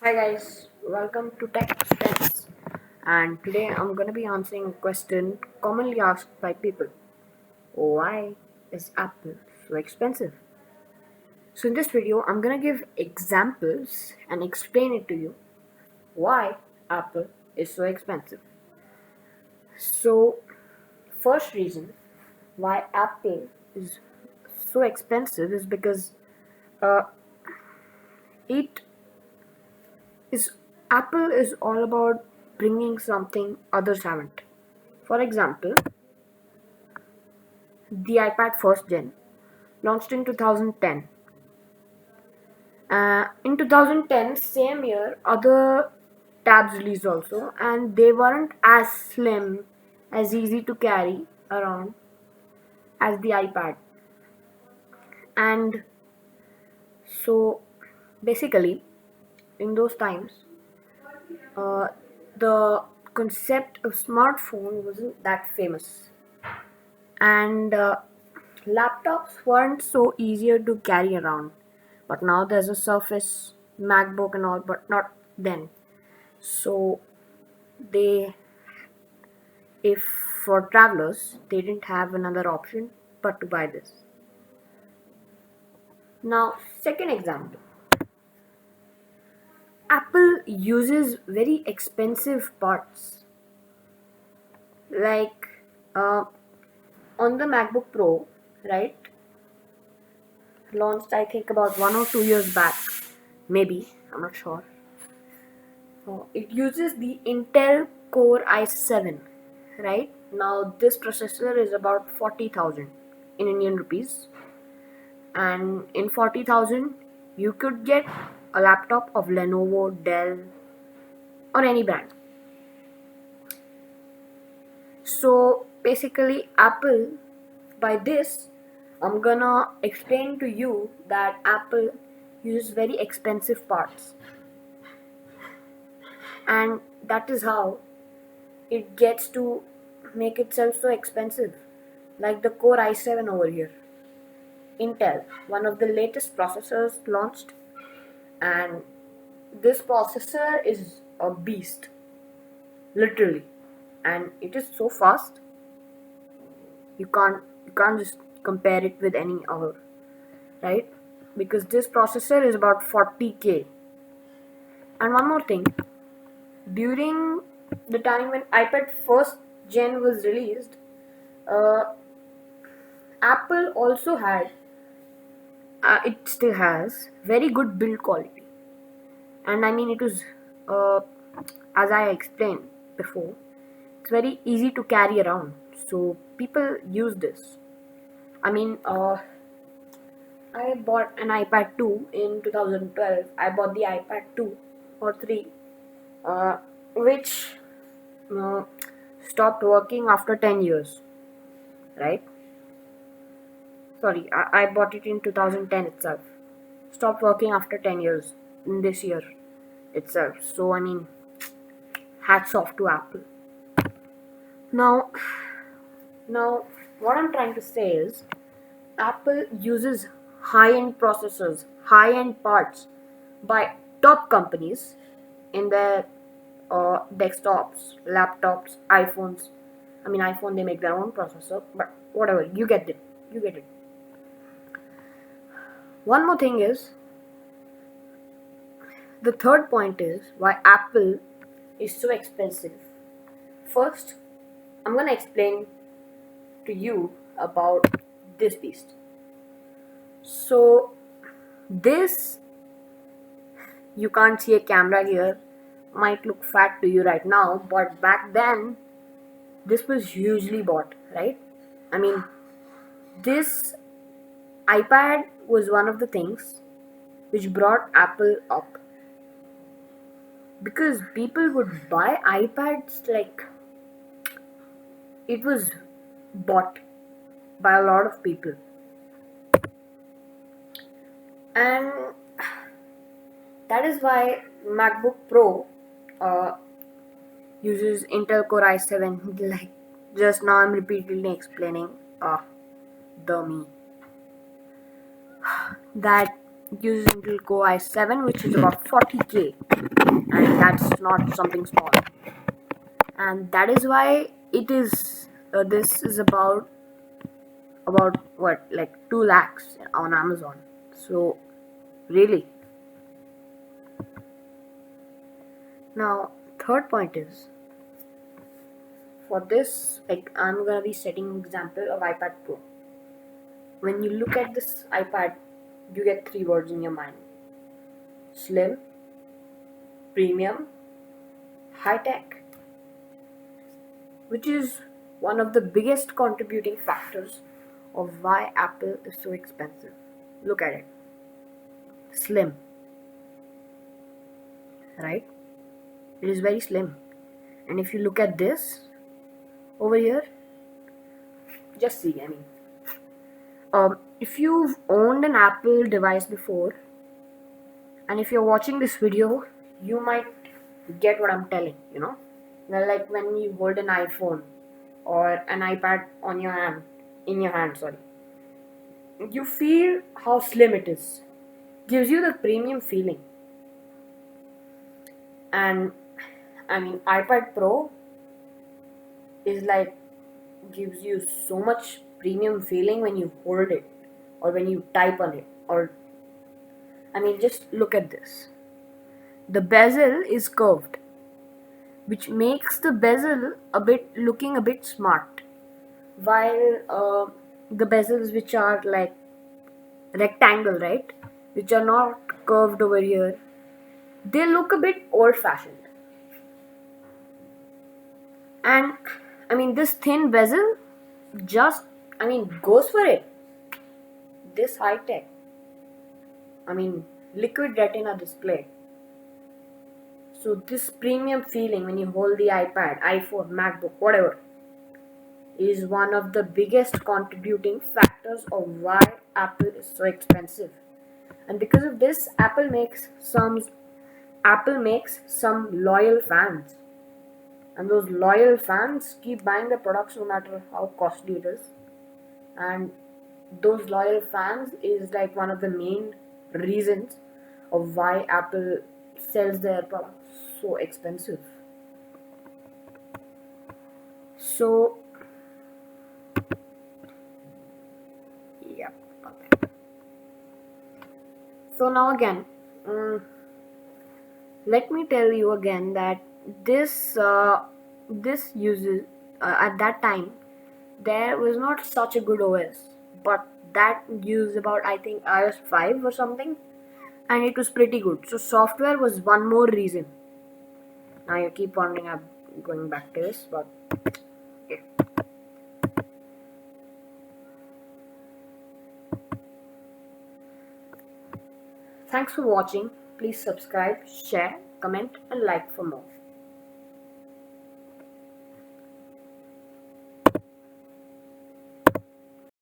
Hi guys, welcome to Tech Steps. And today I'm gonna be answering a question commonly asked by people. Why is Apple so expensive? So in this video I'm gonna give examples and explain it to you why Apple is so expensive. So first reason why Apple is so expensive is because uh, it is Apple is all about bringing something others haven't. For example, the iPad first gen launched in 2010. In 2010, same year, other tabs released also, and they weren't as slim, as easy to carry around as the iPad. And so, basically, in those times, uh, the concept of smartphone wasn't that famous, and laptops weren't so easier to carry around. But now there's a Surface, MacBook, and all, but not then. So they, if for travelers, they didn't have another option but to buy this. Now, second example, Apple uses very expensive parts, like uh, on the MacBook Pro, right? Launched, I think, about 1 or 2 years back, maybe, I'm not sure. It uses the Intel Core i7, right? Now, this processor is about 40,000 in Indian rupees, and in 40,000, you could get a laptop of Lenovo, Dell, or any brand. So, basically, Apple, by this, I'm gonna explain to you that Apple uses very expensive parts, and that is how it gets to make itself so expensive. Like the Core i7 over here. Intel, one of the latest processors launched, and this processor is a beast, literally, and it is so fast you can't just compare it with any other, right? Because this processor is about 40K. And one more thing, during the time when iPad first gen was released, uh, Apple also had, it still has very good build quality, and I mean it was, uh, as I explained before, it's very easy to carry around, so people use this. I mean, I bought an iPad 2 in 2012. I bought the iPad 2 or 3, uh, which uh, stopped working after 10 years, right? Sorry, I bought it in 2010 itself. Stopped working after 10 years in this year itself. So, I mean, hats off to Apple. Now, now, what I'm trying to say is Apple uses high-end processors, high-end parts by top companies in their desktops, laptops, iPhones. I mean, iPhone they make their own processor, but whatever, you get it. You get it. One more thing is the third point is why Apple is so expensive. First, I'm gonna explain to you about this beast. So, this, you can't see a camera here, might look fat to you right now, but back then this was hugely bought, right? I mean, this iPad was one of the things which brought Apple up, because people would buy iPads like it was bought by a lot of people. And that is why MacBook Pro uh, uses Intel Core i7. Like just now, I'm repeatedly explaining the me that It uses Intel Core i7, which is about 40K, and that's not something small. And that is why it is. This is about what, like 2 lakhs on Amazon. So really. Now, third point is, for this, like, I'm gonna be setting an example of iPad Pro. When you look at this iPad, you get 3 words in your mind: slim, premium, high tech, which is one of the biggest contributing factors of why Apple is so expensive. Look at it. Slim, right? It is very slim. And if you look at this over here, just see, if you've owned an Apple device before, and if you're watching this video, you might get what I'm telling, Well, like when you hold an iPhone or an iPad in your hand, sorry, you feel how slim it is. Gives you the premium feeling. And iPad Pro is like, gives you so much premium feeling when you hold it or when you type on it, or just look at this. The bezel is curved, which makes the bezel looking a bit smart, while the bezels which are like rectangle, right, which are not curved over here, they look a bit old fashioned. And this thin bezel just goes for it. This high tech, liquid retina display. So this premium feeling when you hold the iPad, iPhone, MacBook, whatever, is one of the biggest contributing factors of why Apple is so expensive. And because of this, Apple makes some loyal fans. And those loyal fans keep buying the products no matter how costly it is. And those loyal fans is like one of the main reasons of why Apple sells their products so expensive. So yeah. So now again, let me tell you again that this uses at that time there was not such a good OS, but that used about, I think, iOS 5 or something, and it was pretty good. So software was one more reason. Now you keep wondering, I'm going back to this, but okay. Thanks for watching. Please subscribe, share, comment, and like for more.